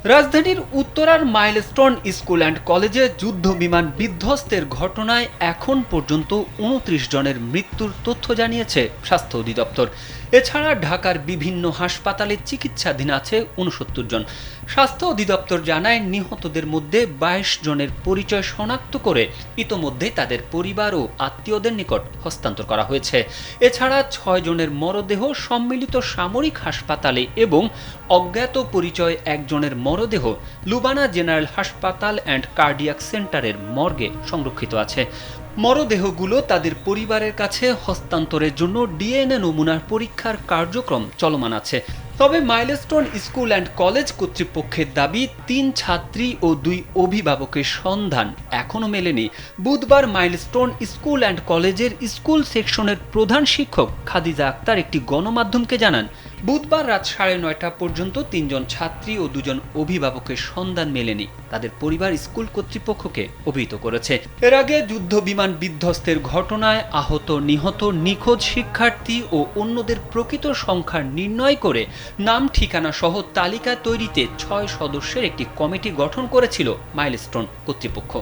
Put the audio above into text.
রাজধানীর উত্তরার milestone school and কলেজে যুদ্ধ বিমান বিধ্বস্তের ঘটনায় এখন পর্যন্ত ২৯ জনের মৃত্যুর তথ্য জানিয়েছে স্বাস্থ্য অধিদপ্তর। এছাড়া ঢাকার বিভিন্ন হাসপাতালে চিকিৎসাধীন আছে ৬৯ জন। স্বাস্থ্য অধিদপ্তর জানায়, নিহতদের মধ্যে ২২ জনের পরিচয় শনাক্ত করে ইতোমধ্যে তাদের পরিবার ও আত্মীয়দের নিকট হস্তান্তর করা হয়েছে। এছাড়া ৬ জনের মরদেহ সম্মিলিত সামরিক হাসপাতালে এবং অজ্ঞাত পরিচয় একজনের মরদেহ লুবানা জেনারেল হাসপাতাল অ্যান্ড কার্ডিয়াক সেন্টারের মর্গে সংরক্ষিত আছে। মরদেহগুলো তাদের পরিবারের কাছে হস্তান্তরের জন্য ডিএনএ নমুনার পরীক্ষার কার্যক্রম চলমান আছে। তবে মাইলস্টোন স্কুল অ্যান্ড কলেজ কর্তৃপক্ষের দাবি, ৩ ছাত্রী ও ২ অভিভাবকের সন্ধান এখনও মেলেনি। বুধবার মাইলস্টোন স্কুল অ্যান্ড কলেজের স্কুল সেকশনের প্রধান শিক্ষক খাদিজা আক্তার একটি গণমাধ্যমকে জানান, বুধবার রাত ৯:৩০ পর্যন্ত ৩ জন ছাত্রী ও ২ জন অভিভাবকের সন্ধান মেলেনি। তাদের পরিবার স্কুল কর্তৃপক্ষকে অভিহিত করেছে। এর আগে যুদ্ধ বিমান বিধ্বস্তের ঘটনায় আহত, নিহত, নিখোঁজ শিক্ষার্থী ও অন্যদের প্রকৃত সংখ্যা নির্ণয় করে নাম ঠিকানা সহ তালিকা তৈরিতে ৬ সদস্যের একটি কমিটি গঠন করেছিল মাইলস্টোন কর্তৃপক্ষ।